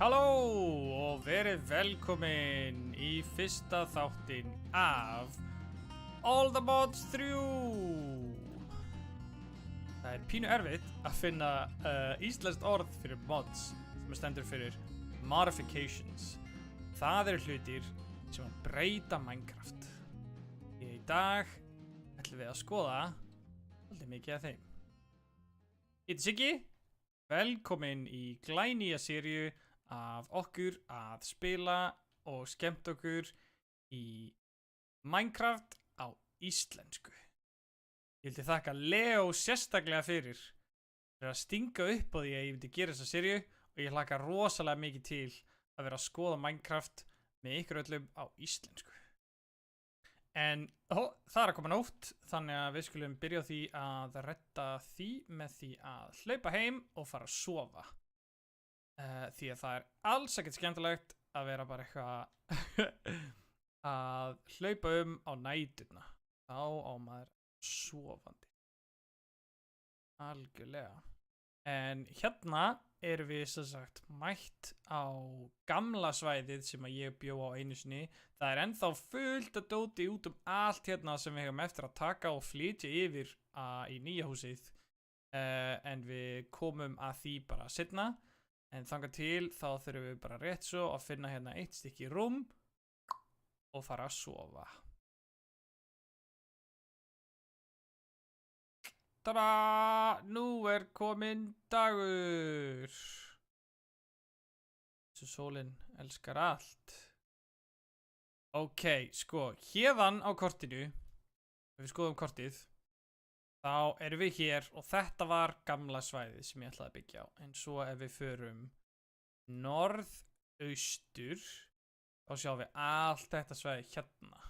Halló og verið velkomin í fyrsta þáttinn af All the Mods 3. Það er pínu erfitt að finna íslenskt orð fyrir mods sem stendur fyrir modifications. Það eru hlutir sem að breyta Minecraft. Í dag ætlum við að skoða svolítið mikið af þeim. Ég heiti Siggi, velkomin í glænýja seríu af okkur að spila og skemmt okkur í Minecraft á íslensku. Ég vildi þakka Leo sérstaklega fyrir að stinga upp á því að ég vildi gera þessa seríu og ég hlakka rosalega mikið til að vera að skoða Minecraft með ykkur öllum á íslensku. En það er að koma nótt, þannig að við skulum byrja á því að redda því með því að hlaupa heim og fara að sofa. Því að það er alls ekkert skemmtilegt að vera bara eitthvað að hlaupa á næturna. Þá á maður sofandi. Algjörlega. En hérna erum við sem sagt mætt á gamla svæðið sem að ég bjó á einu sinni. Það er ennþá fullt að dóti út allt hérna sem við hefum eftir að taka og flytja yfir í nýja húsið. En við komum að því bara seinna. En þangað til þá þurfum við bara rétt svo að finna hérna eitt stykki rúm og fara að sofa. Tada! Nú er kominn dagur. Þessu sólin elskar allt. Ok, sko, hérðan á kortinu, ef við skoðum kortið, þá erum við hér og þetta var gamla svæðið sem ég ætlaði að byggja á. En svo ef við förum norðaustur, þá sjáum við allt þetta svæði hérna.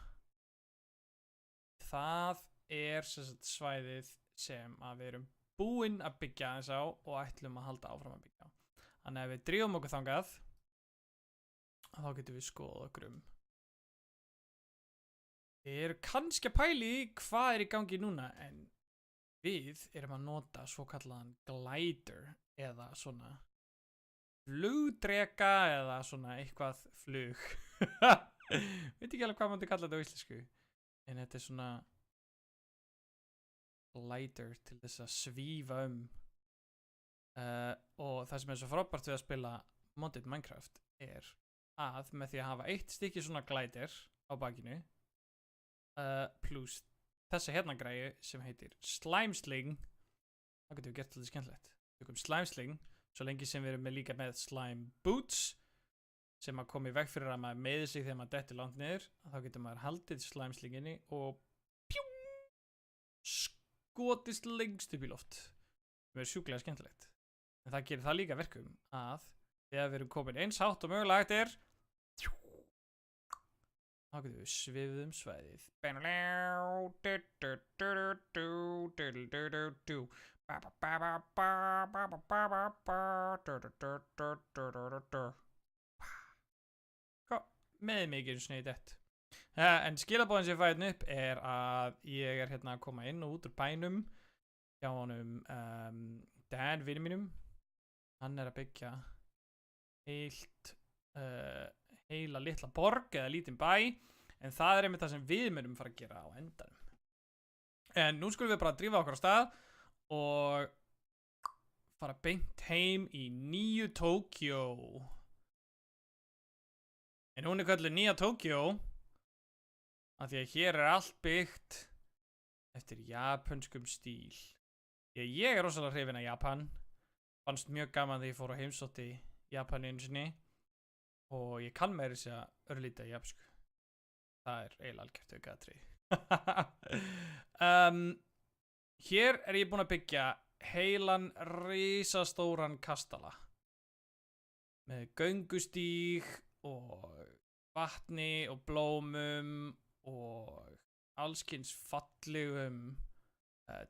Það er sem sagt svæðið sem að við erum búin að byggja aðeins á og ætlum að halda áfram að byggja á. Þannig að ef við drífum okkur þangað, þá getum við skoðað okkur Við erum kannski að pæla í hvað er í gangi núna, en við erum að nota svokallaðan glider eða svona flugdreka eða svona eitthvað flug. Veit ekki alveg hvað maður kalla þetta á íslensku. En þetta er svona glider til þess að svífa og það sem er svo frábært við að spila modded Minecraft er að með því að hafa eitt stykki svona glider á bakinu pluss þessa hérna græju sem heitir Slime Sling, þá getum við gert þetta skemmtilegt. Við tökum Slime Sling, svo lengi sem við erum líka með Slime Boots, sem að koma í veg fyrir að maður meiði sig þegar maður dettur langt niður, þá getur maður haldið Slime Slinginni og skotist lengst upp í loft. Það er sjúklega skemmtilegt. En það gerir það líka verkum að þegar við erum komin eins hátt og mögulegt er, þá getum við svifið svæðið. Með mikið snið dett. En skilabóðin sem ég fæði upp er að ég er hérna að koma inn og út úr bænum hjá honum Dan, vinur mínum. Hann er að byggja heila litla borg eða lítinn bæ, en það er einmitt það sem við munum fara að gera á endanum. En nú skulum við bara drífa okkur á stað og fara beint heim í nýju Tókjó. En hún er kölluð nýja Tókjó af því að hér er allt byggt eftir japönskum stíl. Ég er rosalega hrifinn af Japan, fannst mjög gaman þegar ég fór á heimsótti Japan einu sinni. Og ég kann meira þess að örlítið japsku. Það er eiginlega algjört aukaðatriði. Hér er ég búinn að byggja heilan risastóran kastala. Með göngustíg og vatni og blómum og allskyns fallegum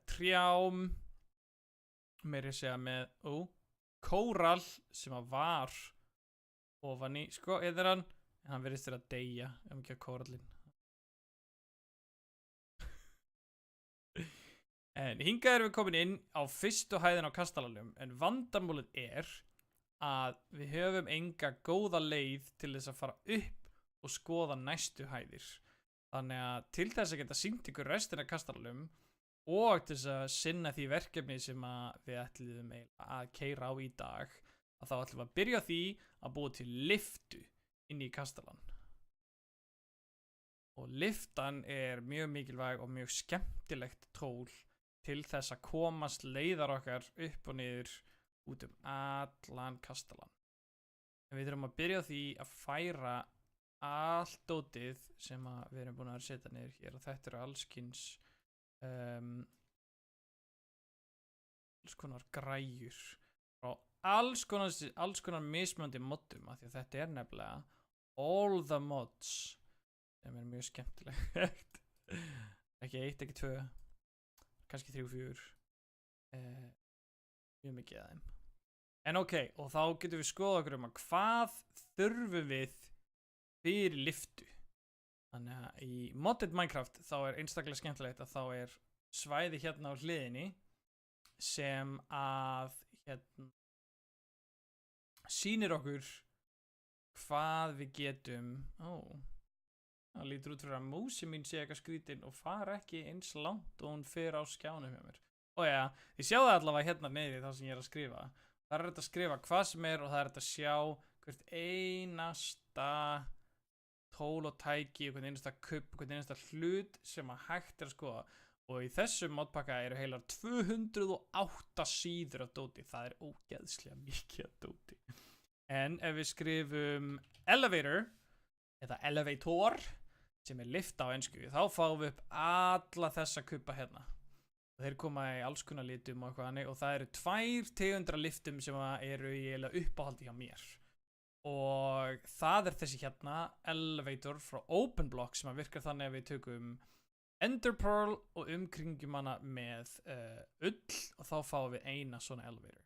trjám. Meira að segja með kórall sem var ofan í, sko, eða en hann verðist að deyja, ekki að kórallinn. En hingað erum við komin inn á fyrstu hæðin á kastalanum, en vandamálið er að við höfum enga góða leið til þess að fara upp og skoða næstu hæðir. Þannig að til þess að geta sýnt ykkur restina af kastalanum og til þess að sinna því verkefni sem við ætluðum að keyra á í dag, að þá ætlum við að byrja á því að búa til lyftu inn í kastalan. Og lyftan mjög mikilvæg og mjög skemmtilegt tól til þess að komast leiðar okkar upp og niður út allan kastalan. En við þurfum að byrja á því að færa allt dótið sem við erum búin að setja niður hér, og þetta eru allskyns alls konar græjur og alls konar mismunandi moddum, af því að þetta nefnilega all the mods sem mjög skemmtilegt. Ekki 1, ekki 2, kannski 3, 4, mjög mikið af þeim. En ok, og þá getum við skoða okkur að hvað þurfum við fyrir lyftu. Þannig að í modded Minecraft þá einstaklega skemmtilegt að þá svæði hérna á hliðinni sem að sýnir okkur hvað við getum. Það lítur út fyrir að músi mín sé eitthvað skrítin og fara ekki eins langt og hún fer á skjánum hjá mér. Og já, ég sjá það allavega hérna niðri þá sem ég að skrifa. Það hægt að skrifa hvað sem og það hægt að sjá hvert einasta tól og tæki, hvern einasta kubb, hvern einasta hlut sem hægt að skoða. Og í þessum modpakka eru heilar 208 síður af dóti. Það ógeðslega mikið af dóti. En ef við skrifum elevator eða elevator, sem lyfta á ensku, þá fáum við upp alla þessa kubba hérna. Og þeir koma í alls konar litum og eitthvað hannig, og það eru 2 tegundir lyftum sem eru í uppáhaldi hjá mér. Og það þessi hérna, elevator frá OpenBlock, sem virkar þannig að við tökum enderpearl og umkringjum hana með ull, og þá fáum við eina svona elevator.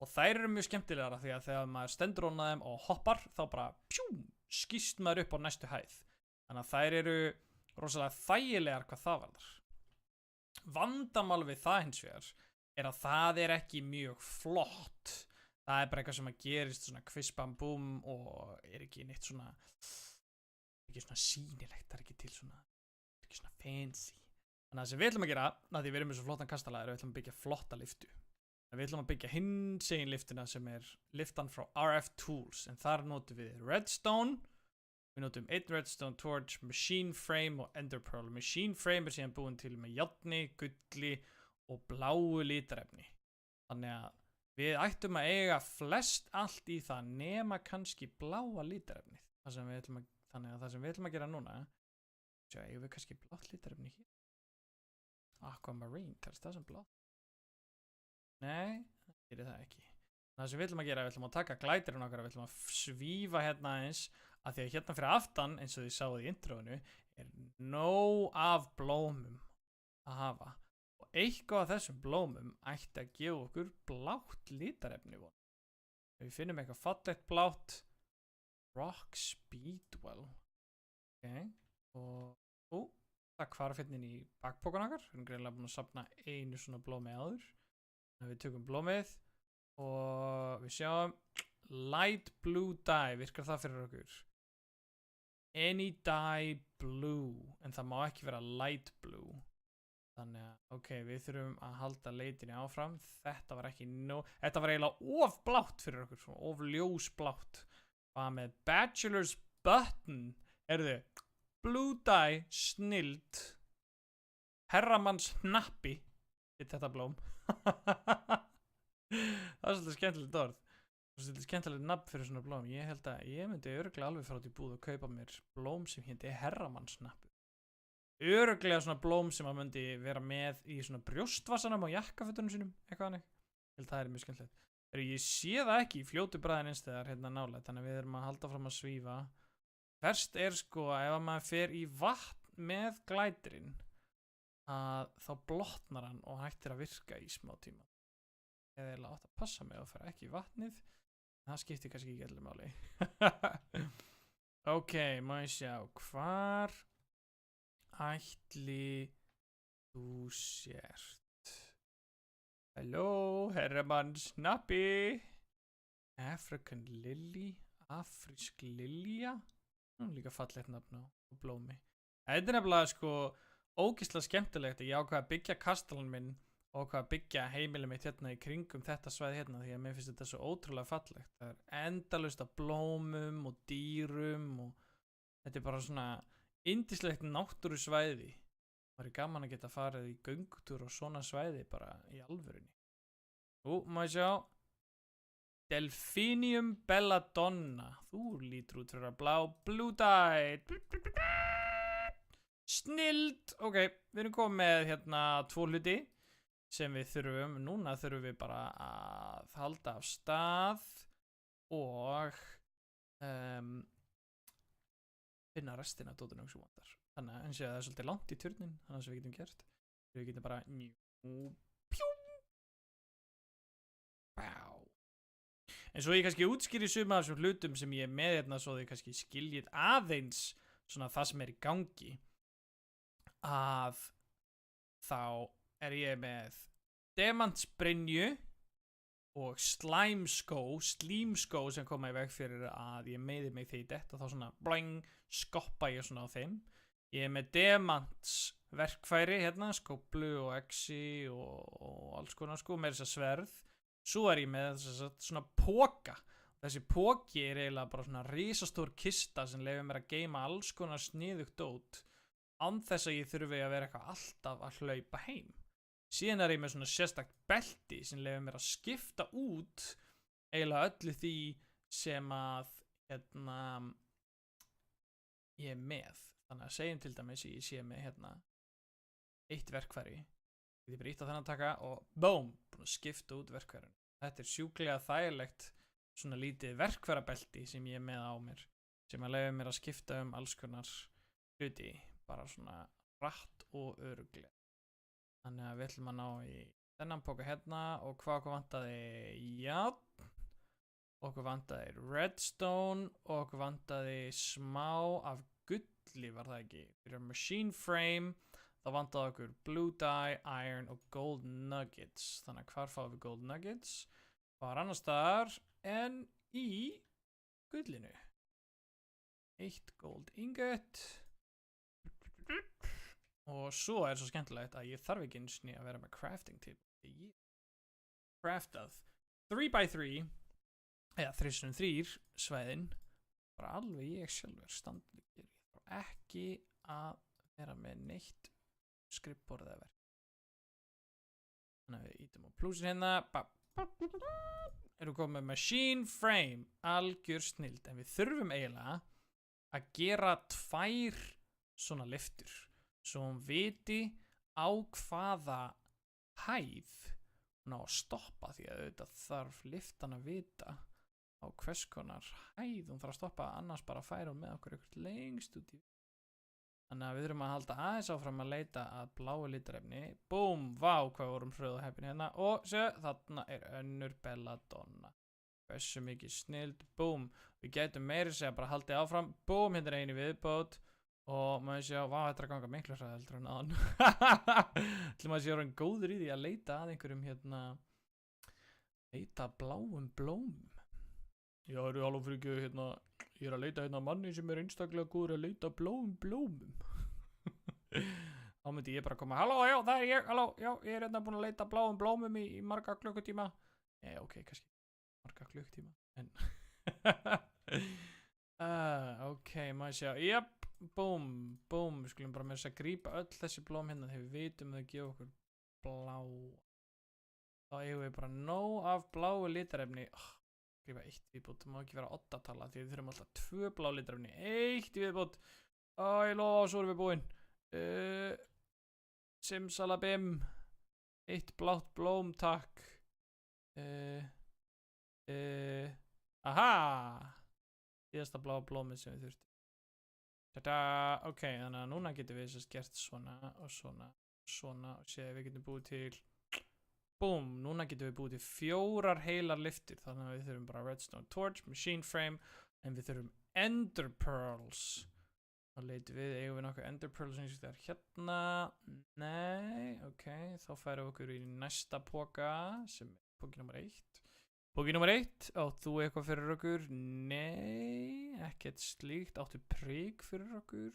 Og þær eru mjög skemmtilegar því að þegar maður stendur ofan á þeim og hoppar, þá bara skýst maður upp á næstu hæð. Þannig að þær eru rosalega þægilegar hvað það varðar. Vandamál við það hins vegar að það ekki mjög flott. Það bara eitthvað sem að gerist svona kvispambúm og ekki neitt svona, ekki svona sýnilegt, það ekki til svona, ekki svona fancy. Þannig að það sem við ætlum að gera, að því við erum með svo flottan kastala, við ætlum að byggja flotta lyftu. Við ætlum að byggja hinsegin lyftuna sem lyftan frá RF Tools, en þar notum við redstone. Við notum 1 redstone torch, machine frame og enderpearl. Machine frame síðan búin til með járni, gulli og bláu litarefni. Þannig að við ættum að eiga flest allt í það nema kannski bláa litarefni. Þannig að það sem við ætlum að gera núna, eigum við kannski blátt litarefni hér. Aquamarine, það sem blátt? Nei, það gerir það ekki. Það sem við ætlum að gera, við ætlum að taka glætirinn okkar, við ætlum að svífa hérna eins, að því að hérna fyrir aftan, eins og þið sáðu í introinu, nóg af blómum að hafa. Og eitthvað af þessum blómum ætti að gefa okkur blátt litarefni. Við finnum eitthvað fallegt blátt, Rock Speedwell. Og það hvarf hérna inn í bakpokan okkar. Við erum greinilega búin að safna einu svona blómi áður. Við tökum blómið og við sjáum light blue dye, virkar það fyrir okkur? Any dye blue, en það má ekki vera light blue. Þannig að, ok, við þurfum að halda leitinni áfram. Þetta var ekki þetta var eiginlega of blátt fyrir okkur, svona of ljósblátt. Hvað með bachelor's button? Blue dye, snild, herramanns hnappi, þetta blóm. Það svolítið skemmtilegt orð. Svolítið skemmtilegt nafn fyrir svona blóm. Ég held að ég myndi örugglega alveg fara út í búð og kaupa mér blóm sem héti herramannsnappi. Örugglega svona blóm sem að myndi vera með í svona brjóstvassanum á jakkafötunum sínum, eitthvað hannig. Ég held það mjög skemmtilegt. Ég sé það ekki í fljótu bragðin einstegar hérna nálægt, þannig að við erum að halda fram að svífa. Verst sko að ef maður fer í vatn með glætirinn, að þá blotnar hann og hættir að virka í smá tíma. Ég eiginlega átt að passa mig að fara ekki í vatnið, en það skiptir kannski ekki öllu máli. Ok, má ég sjá, hvar ætli þú sért? Halló, herramannsnappi. African Lily, afrísk lilja, líka fallegt nafn á blómi. Þetta nefnilega sko ógeðslega skemmtilegt að ég ákvað að byggja kastalan minn og ákvað að byggja heimilið mitt hérna í kringum þetta svæði hérna því að mér finnst þetta svo ótrúlega fallegt. Það endalaust af blómum og dýrum og þetta bara svona yndislegt náttúrusvæði. Það er gaman að geta farið í göngutúr og svona svæði bara í alvörunni. Má ég sjá. Delphinium belladonna. Þú lítur út fyrir að blá. Blue dye. Snild. Ok, við erum komið með hérna 2 hluti sem við þurfum. Núna þurfum við bara að halda af stað og finna restina af dótunum sem vantar. Þannig að það er svolítið langt í turnin, þannig að við getum gert. Við getum bara En svo ég kannski útskýri suma af þessum hlutum sem ég er með hérna svo þið kannski skiljið aðeins svona það sem er í gangi. Að þá er ég með demantsbrynju og slímskó sem koma í veg fyrir að ég meiði mig þegar ég detta þá svona bling, skoppa ég svona á þeim. Ég er með demantsverkfæri hérna, skóplu og exi og alls konar sko, með þess að sverð. Svo er ég með svona póka. Þessi póki er eiginlega bara svona risastór kista sem leyfir mér að geyma alls konar sniðugt dót án þess að ég þurfi að vera eitthvað alltaf að hlaupa heim. Síðan er ég með svona sérstakt belti sem leyfir mér að skipta út eiginlega öllu því sem að ég er með. Þannig að segjum til dæmis ég sé með eitt verkfæri. Ég bara ítt á þennan taka og búm, búin að skipta út verkfærin. Þetta er sjúklega þægilegt svona lítið verkfærabelti sem ég er með á mér sem að leyfa mér að skipta alls konar hluti bara svona hratt og örugglega. Þannig að við ætlum að ná í þennan póka hérna og hvað okkur vantaði járn, okkur vantaði redstone og okkur vantaði smá af gulli var það ekki fyrir machine frame. Það vantaði okkur blue dye, iron og gold nuggets. Þannig að hvar fáum við gold nuggets? Hvar annars staðar en í gullinu. 1 gold ingot. Og svo er svo skemmtilegt að ég þarf ekki einu sinni að vera með crafting table. Ég craftað 3x3 eða 3x3 svæðin. Bara alveg ég sjálfur standið. Ég þarf ekki að vera með neitt skrippborð eða verk. Þannig að við ítum á plúsin hérna. Erum komið með machine frame. Algjör snild. En við þurfum eiginlega að gera 2 svona lyftur. Svo hún viti á hvaða hæð hún á að stoppa því að auðvitað þarf lyftan að vita á hvers konar hæð hún þarf að stoppa annars bara færa hún með okkur eitthvað lengst út í. Þannig að við þurfum að halda aðeins áfram að leita að bláu litarefni. Búm, vá hvað vorum hröð og heppin hérna. Og sjö, þarna er önnur belladonna. Hversu mikið snild, búm. Við gætum meira segja bara haldið áfram. Búm, hérna er einu viðbót. Og maður sjá, vá, þetta er að ganga miklu hræðeldur en aðan. Ætlum að sé orðin góður í því að leita að einhverjum leita bláum blómum. Já, eru alveg fyrir ekki ég er að leita manni sem er einstaklega góður að leita bláum blómum. Þá myndi ég bara koma, halló, já, það er ég, halló, já, ég er búin að leita bláum blómum í marga klukkutíma. Ok, kannski marga klukkutíma, en ok, maður sjá, jöp, búm, við skulum bara með þess að grípa öll þessi blóm hérna þegar við vitum að það gefa okkur blá. Þá eigum við bara nóg af bláu litarefni. Grípa 1 viðbót, það má ekki vera 8-tala því við þurfum alltaf 2 blá litarefni. 1 viðbót. Ég lofa, svo erum við búin. Simsalabim. 1 blátt blóm, takk. Aha! Síðasta blá blómið sem við þurftum. Tada! Ok, þannig að núna getum við gert svona og svona og séð við getum búið til búm, núna getum við búið til 4 heilar lyftur, þannig að við þurfum bara redstone torch, machine frame, en við þurfum ender pearls. Þá leitum við, eigum við nokkuð ender pearls eins og það er hérna, nei, ok, þá færum við okkur í næsta póka, sem er póki nr. 1. Bóki nummer 1, átt þú eitthvað fyrir okkur? Nei, ekkert slíkt. Áttu prik fyrir okkur?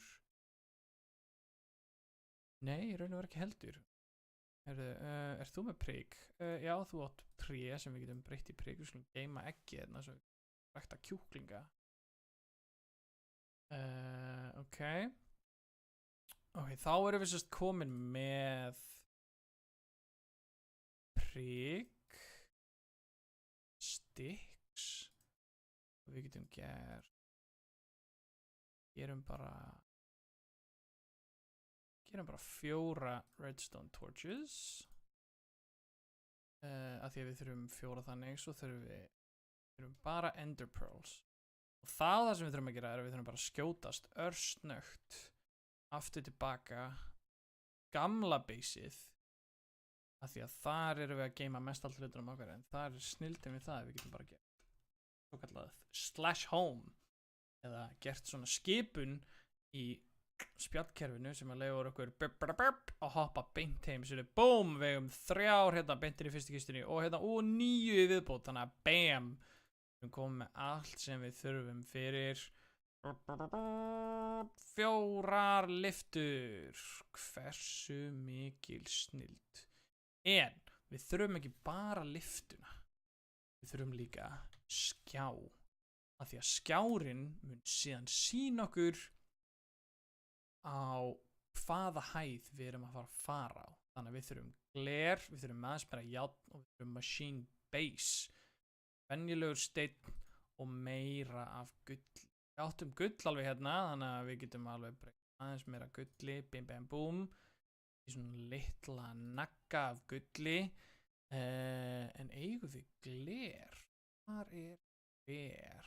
Nei, í raun og veru ekki heldur. Þú með prik? Já, þú átt tré sem við getum breytt í prik. Við skulum geima eggi hérna svo við rækta kjúklinga. Ok, þá erum við sérst komin með prik, sticks, og við getum gerum bara 4 redstone torches, af því að við þurfum 4 þannig, svo þurfum bara ender pearls. Og það sem við þurfum að gera er að við þurfum bara að skjótast örsnögt aftur tilbaka gamla baseið, af því að þar erum við að geima mest allt hlutunum okkar, en þar er snildin við það að við getum bara gert svo kallað /home eða gert svona skipun í spjallkerfinu sem að leyfa okkur að hoppa beint heim, svo búm, við hefum 3 hérna beintir í fyrstu kistunni og hérna 9 í viðbót, þannig að bam, við komum með allt sem við þurfum fyrir 4 lyftur. Hversu mikil snild. En við þurfum ekki bara lyftuna, við þurfum líka skjá, af því að skjárin mun síðan sýna okkur á hvaða hæð við erum að fara á. Þannig að við þurfum gler, við þurfum aðeins bara járn og við þurfum machine base, venjulegur steinn og meira af gull. Við áttum gull alveg hérna, þannig að við getum alveg breytt aðeins meira gulli, bim bam boom, í svona litla nagga af gulli. En eigum við gler? Hvar er gler?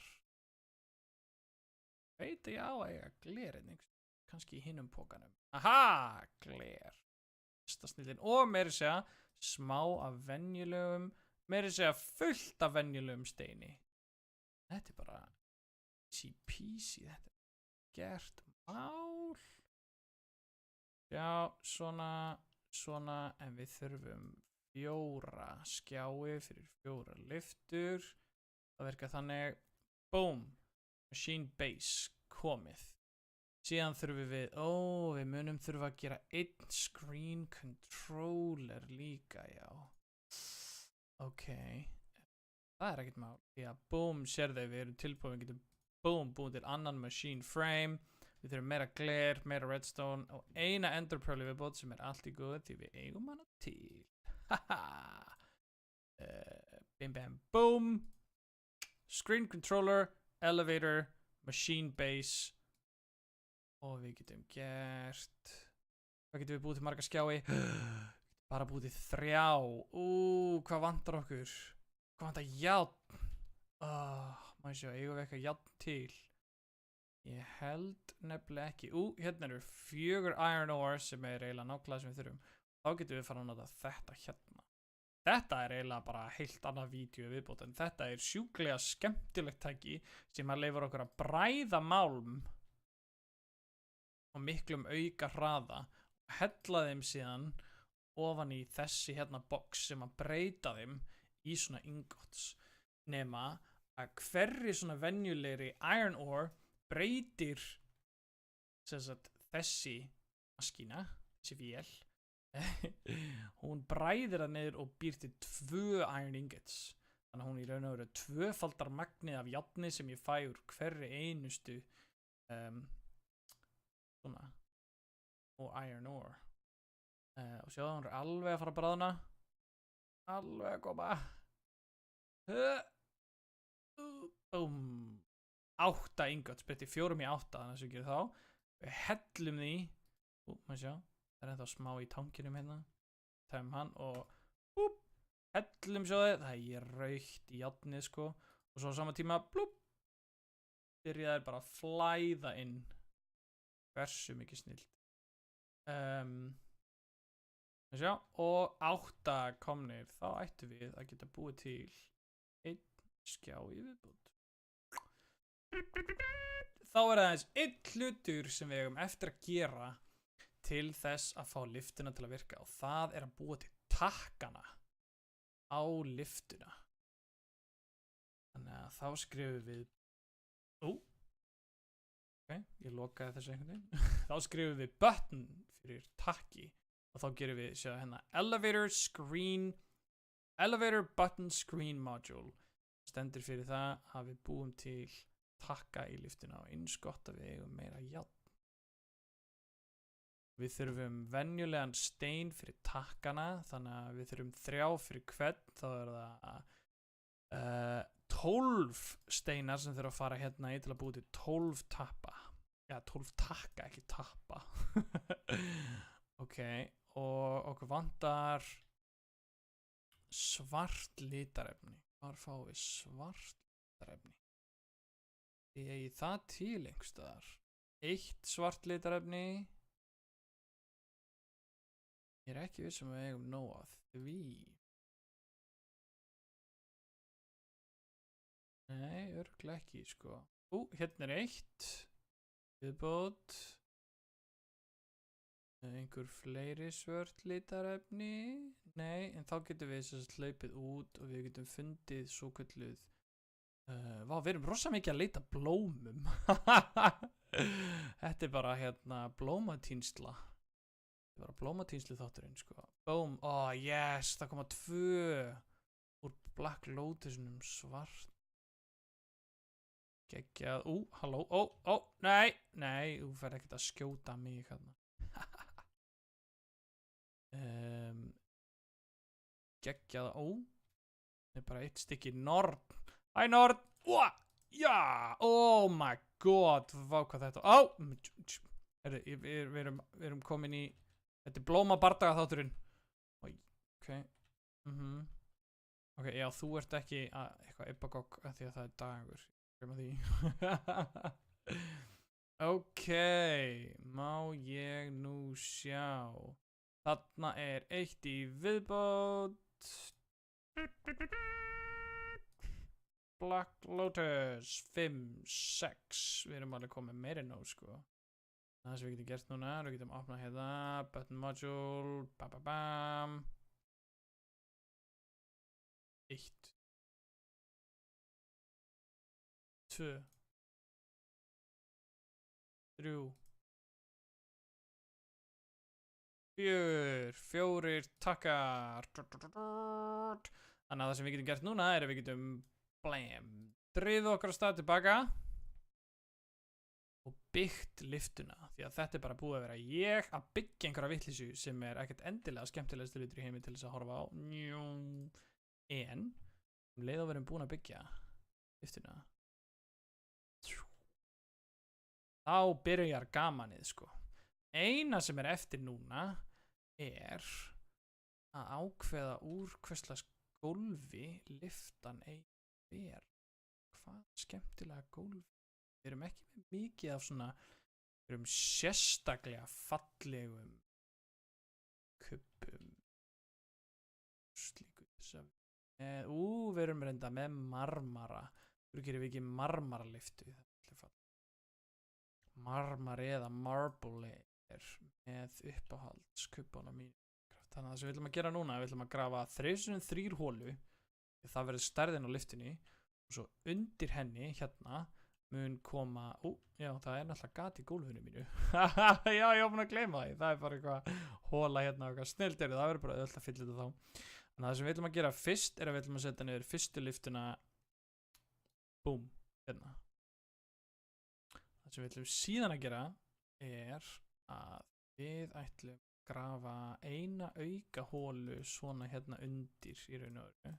Veit ég á að eiga gler en kannski í hinum pókanum. Aha, gler. Besta snillin og meira segja smá af venjulegum, meira segja fullt af venjulegum steini. Þetta er bara easy peasy, þetta er gert mál. Já, svona, en við þurfum 4 skjái fyrir 4 lyftur. Það verkar þannig, boom, machine base komið. Síðan þurfum við munum þurfa að gera 1 screen controller líka, já. Ok, það er ekkert mál. Já, boom, sérðu, við erum tilbúin, við getum búin til annan machine frame. Við þurfum meira gler, meira redstone og eina ender pearl viðbót sem er allt í góð því við eigum hana til. Haha. Bim bam boom. Screen controller, elevator, machine base. Og við getum gert, hvað getum við búið til marga skjái? Bara búið til 3. Hvað vantar okkur? Hvað vantar járn? Má ég sjá, eigum við eitthvað járn til? Ég held nefnilega ekki. Hérna eru 4 iron ore sem er eiginlega nákvæmlega sem við þurfum. Þá getum við fara að nota þetta hérna. Þetta er eiginlega bara heilt annað vídeo viðbót, en þetta er sjúklega skemmtilegt tæki sem að leyfir okkur að bræða málm og miklum auka hraða og hella þeim síðan ofan í þessi hérna box sem að breyta þeim í svona ingots, nema að hverri svona venjulegri iron ore breytir þessi maskína, þessi vél, hún bræðir það niður og býr til 2 iron ingots. Þannig að hún í raun og veru 2-faldar magnið af járni sem ég fæ úr hverri einustu svona og iron ore. Og sjáðu, hún er alveg að fara að bráðna. Alveg að koma. Búm. 8 ingots, breytti 4 í 8, þannig að við gerum þá. Við hellum því. Maður sjá, það er ennþá smá í tankinum hérna. Tæmum hann og hellum sjáðu, það er raukt í járnið sko. Og svo á sama tíma, byrjaði bara að flæða inn. Hversu mikið snilt. Sjá, og 8 komnir, þá ættum við að geta búið til 1 skjá í viðbót. Þá er aðeins 1 hlutur sem við eigum eftir að gera til þess að fá lyftuna til að virka, og það er að búa til takkana á lyftuna. Þannig að þá skrifum við ok, ég lokaði þessu einhvern veginn. Þá skrifum við button fyrir takki og þá gerum við sjá hérna elevator button screen module. Stendur fyrir það að við búum til takka í liftuna og eins gott að við eigum meira járn. Við þurfum venjulegan stein fyrir takkana, þannig að við þurfum 3 fyrir hvern, þá það 12 steinar sem þurfa að fara hérna í til að búa til 12 tappa. Já, 12 takka, ekki tappa. Ok, og okkur vantar svart litarefni. Hvar fáum við svart litarefni? Ég eigi það til einhverstaðar. 1 svart litarefni. Ég er ekki viss við eigum nóg af því. Nei, örugglega ekki, sko. Hérna er 1. Viðbót. Einhver fleiri svört litarefni. Nei, en þá getum við hlaupið út og við getum fundið svo kölluð. Við erum rosa mikið að leita blómum. Þetta er bara hérna blómatýnsla. Þetta er bara blómatýnslu þátturinn, sko. Boom, yes, það koma 2 úr Black Lotusunum svart. Geggjað, halló, nei, þú fer ekkert að skjóta mig hérna. Geggjað, það er bara 1 stykki Nord. Hæ Nord, já, oh my god, vá hvað þetta, við erum komin í, þetta er blóma bardaga þátturinn. Ok, ok, já, þú ert ekki eitthvað ebbagogg af því að það er dagur. Ok, má ég nú sjá. Þarna er 1 í viðbót. Black Lotus 5, 6. Við erum alveg komið meira nóg, sko. Það sem við getum gert núna, við getum opnað hérna, button module, bam. 1 2 3 4 takkar. Þannig að það sem við getum gert núna er að við getum drifið okkar á stað tilbaka og byggt liftuna, því að þetta er bara búið að vera ég að byggja einhverja vitleysu sem er ekkert endilega skemmtilegasti hlutur í heimi til þess að horfa á. En leið að við erum búin að byggja liftuna, þá byrjar gamanið, sko. Eina sem er eftir núna er að ákveða úr hverslags gólfi liftan er. Hvað skemmtilega gólf. Við erum ekki með mikið af svona, við erum sérstaklega fallegum kubbum. Slíku þess að við erum reynda með marmara. Þú gerum við ekki marmaraliftu. Marmari eða marble er með uppáhaldskubbanum í Minecraft. Þannig að það sem við ætlum að gera núna, við ætlum að grafa 3x3 hólu. Það verður stærðin á liftunni og svo undir henni hérna mun koma, já, það er náttúrulega gat í gólfinu mínu. Já, ég var búin að gleyma því. Það er bara eitthvað hóla hérna og eitthvað snillt er það verður bara öll að fylla þetta þá. Þannig að það sem við ætlum að gera fyrst er að við ætlum að setja niður fyrstu liftuna. Búm, hérna. Það sem við ætlum síðan að gera er að við ætlum að grafa eina auka hólu svona hérna undir í raun og veru.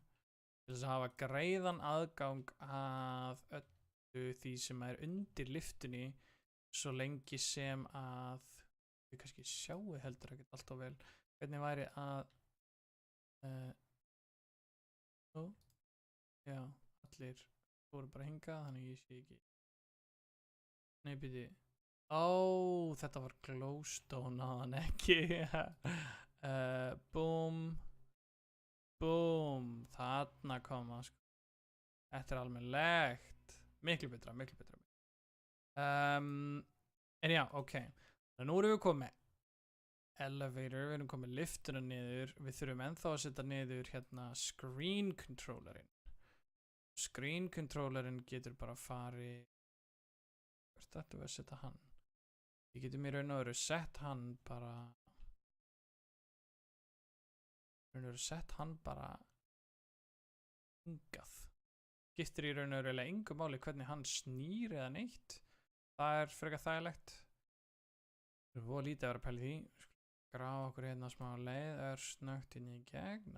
Til þess að hafa greiðan aðgang að öllu því sem er undir liftunni svo lengi sem að við kannski sjáum heldur ekkert alltaf vel hvernig væri að já, allir voru bara hingað þannig ég sé ekki. Nei, byrju. Þetta var glowstone aðan ekki. Búm. Búm. Þarna koma, sko. Þetta er almennlegt. Miklu betra. En já, ok. Nú erum við komið elevator, við erum komið liftuna niður. Við þurfum ennþá að setja niður hérna screen controllerinn. Screen controllerinn getur bara farið. Hvert ættum við að setja hann? Við getum í raun og veru sett hann bara. Hingað. Skiptir í raun og veru engu máli hvernig hann snýr eða neitt. Það er frekar þægilegt. Það er voða lítið að vera að pæla í því. Grafa okkur hérna smá leið, snöggt inn í gegn.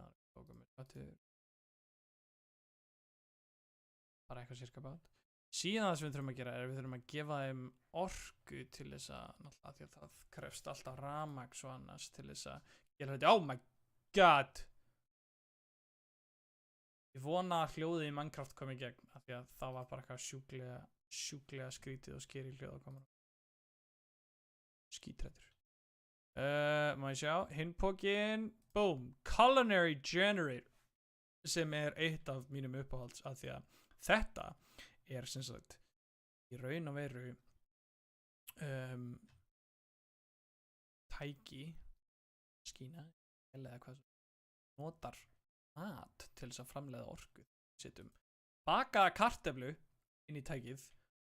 Bara eitthvað cirka bát. Síðan það sem við þurfum að gera er við þurfum að gefa þeim orku til þess að, náttúrulega því að það krefst alltaf rafmagn svo annars til þess að gera þetta. Oh my god! Ég vona að hljóðið í Minecraft kom í gegn af því að það var bara eitthvað sjúklega skrítið og skeri hljóð að koma. Skítrættur. Má ég sjá, hinpókin, boom, culinary generator sem er eitt af mínum uppáhalds af því að þetta er sem sagt í raun og veru tæki skína eða hvað notar mat til þess að framleiða orku. Setjum bakaða kartöflu inn í tækið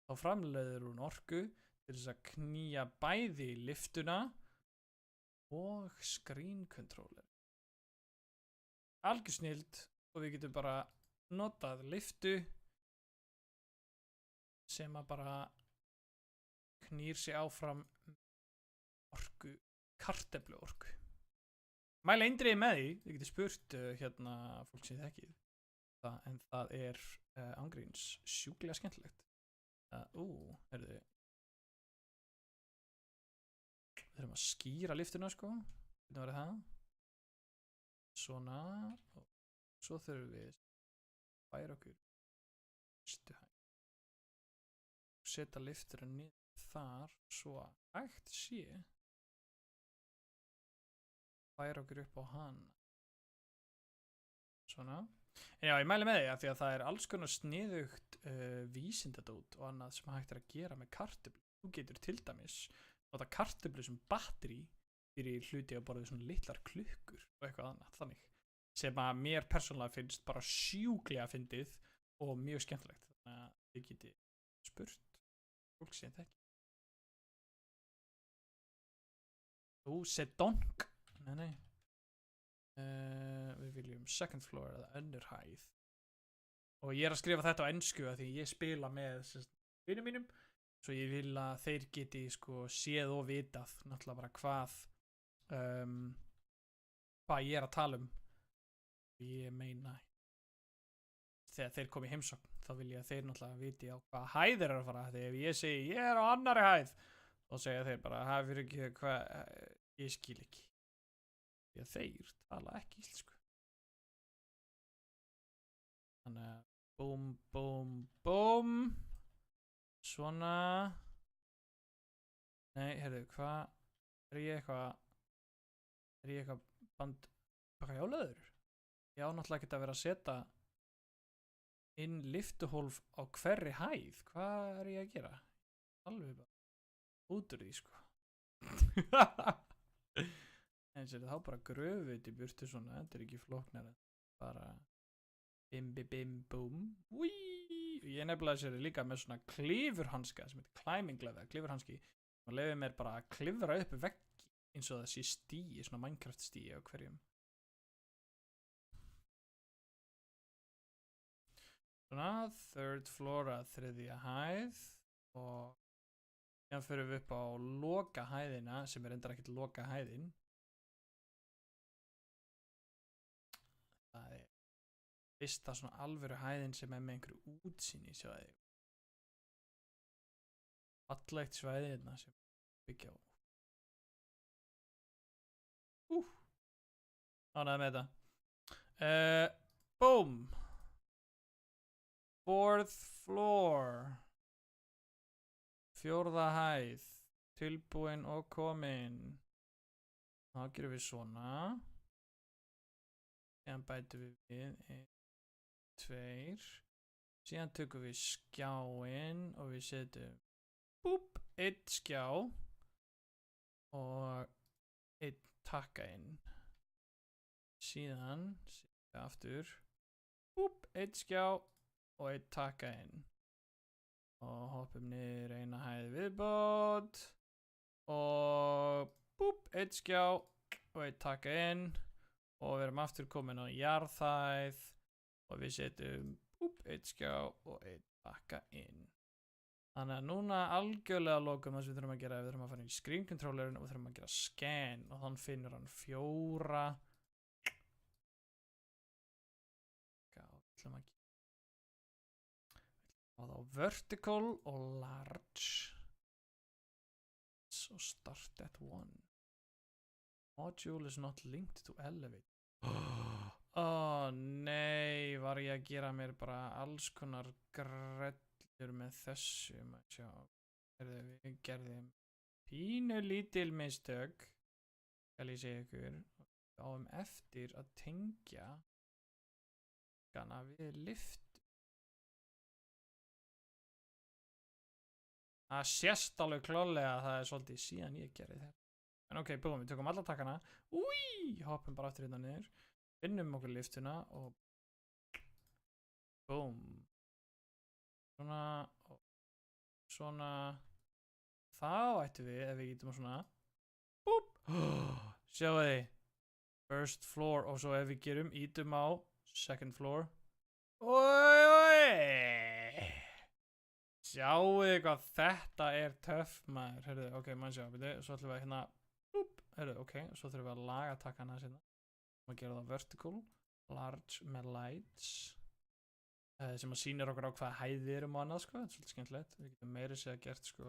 þá framleiðir hún orku til þess að knýja bæði lyftuna og screen controller. Algjör snilld og við getum bara notað lyftu sem að bara knýr sig áfram orku, kartöflu orku. Mæla eindriði með því, þið getur spurt hérna fólk sem þið þekkið. En það er ángríns sjúklega skemmtilegt. Heyrðu. Við þurfum að skýra lyftuna sko. Hvernig var það? Svona. Og svo þurfum við færa okkur fyrstu hæð. Setja lyfturinn niður þar svo að hægt sé. Færa okkur upp á hann. Svona. En já, ég mæli með því að því að það er alls konar sniðugt vísindadót og annað sem hægt er að gera með kartöflu. Þú getur til dæmis nota kartöflu sem batteri fyrir hluti á borðið svona litlar klukkur og eitthvað annað þannig. Sem að mér persónulega finnst bara sjúklega fyndið og mjög skemmtilegt. Þannig að þið geti spurt fólk sem þekki. Sedonk. Nei. Við viljum second floor eða önnur hæð. Og ég er að skrifa þetta á ensku að því ég spila með vinum mínum. Svo ég vil að þeir geti sko séð og vitað náttúrulega bara hvað ég er að tala um. Ég meina þegar þeir komi í heimsókn þá vil ég að þeir náttúrulega viti á hvað hæð þeir eru að fara. Þegar ég segi ég er á annarri hæð þá segja þeir bara hafið ekki hvað ég skil ekki. Því að þeir tala ekki íslensku. Þannig að búm, búm, búm. Svona. Nei, heyrðu, hvað? Er ég eitthvað baka hjáleður? Ég á náttúrulega ekki að vera að setja inn lyftuhólf á hverri hæð. Hvað er ég að gera? Alveg bara út úr því, sko. En sér þá bara gröfut í burtu svona, þetta er ekki flóknara. Bara bim bim bim búm. Ég nefnilega sér líka með svona klifurhanska sem heitir climbing leather, klifurhanski. Og lefið mér bara að klifra upp veggi eins og það sé stíi, svona Minecraft stíi á hverjum. Svona, third floor að þriðja hæð og hérna fyrir við upp á loka hæðina sem er reyndar ekkert loka hæðin. Það er fyrsta svona alvöru hæðin sem er með einhverju útsýni, sjáðu. Fallegt svæði hérna sem byggja á. Ánægði með þetta. Boom. Fourth floor. Fjórða hæð. Tilbúin og komin. Þá gerum við svona. Síðan bætum við 1, 2. Síðan tökum við skjáinn og við setjum búp, 1 skjá og 1 takka inn. Síðan setjum við aftur búp, 1 skjá og 1 taka inn. Og hoppum niður eina hæð viðbót. Og búp, 1 skjá og 1 taka inn. Og við erum aftur komin á jarðhæð. Og við setjum búp, 1 skjá og 1 taka inn. Þannig að núna algjörlega lokum það sem við þurfum að gera. Við þurfum að fara í screen controllerin og við þurfum að gera scan. Og þann finnur hann 4. Og þá vertical og large. So start at 1. Module is not linked to elevate. Nei, var ég að gera mér bara alls konar grellur með þessu. Sjá, við gerðum pínu lítil mistök. Skal ég segja ykkur. Áum eftir að tengja hana við lift. Það sést alveg klálega að það svolítið síðan ég gerði þetta. En ok, búum, við tökum alla takkana. Úi, hoppum bara aftur hérna niður. Finnum okkur liftuna og búm. Svona og svona. Þá ættum við, ef við getum svona. Búp. Sjáu þið. First floor og svo ef við gerum, ítum á second floor. Sjáu þið hvað þetta töff maður. Herðu, ok, mann sjá, svo ætlum við hérna. Herðu, ok, svo þurfum við að laga takkana hérna. Og gera það vertical, large með lights. Sem að sýnir okkur á hvaða hæð við erum og annað, sko. Þetta svolítið skemmtilegt. Við getum meira sér að gert, sko.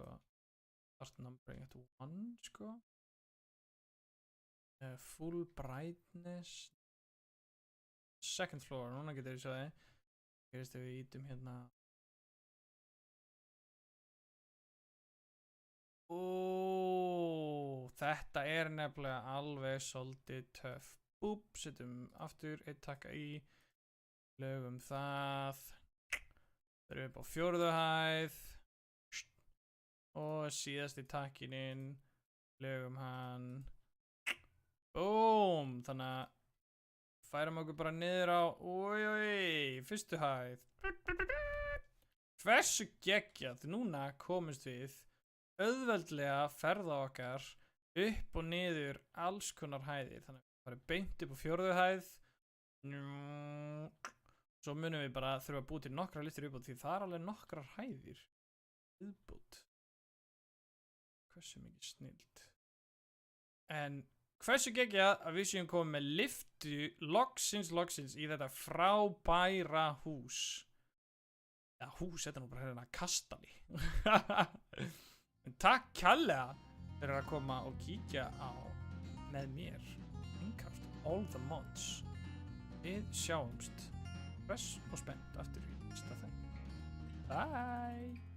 Start numbering at 1, sko. Full brightness. Second floor, núna getur við sjáði. Gerist ef við ítum hérna. Þetta nefnilega alveg svolítið töff. Búp, setjum aftur, 1 taka í. Lögum það. Förum upp á 4. hæð. Og síðasti takkin inn. Lögum hann. Búm, þannig að færum okkur bara niður á, 1. hæð. Hversu geggjað, núna komumst við auðveldlega ferða okkar upp og niður alls konar hæðir. Þannig að við farum beint upp á 4. hæð. Svo munum við bara þurfa að búa til nokkra listur uppbútt því það alveg nokkrar hæðir. Viðbútt. Hversu mikið snillt. En hversu geggjað að við séum komið með liftu loksins í þetta frábæra hús. Ja, hús, þetta nú bara hérna kastali. En takk kærlega fyrir að koma og kíkja á með mér Minecraft All the Mods. Við sjáumst hress og spennt aftur í næsta þætti. Bye!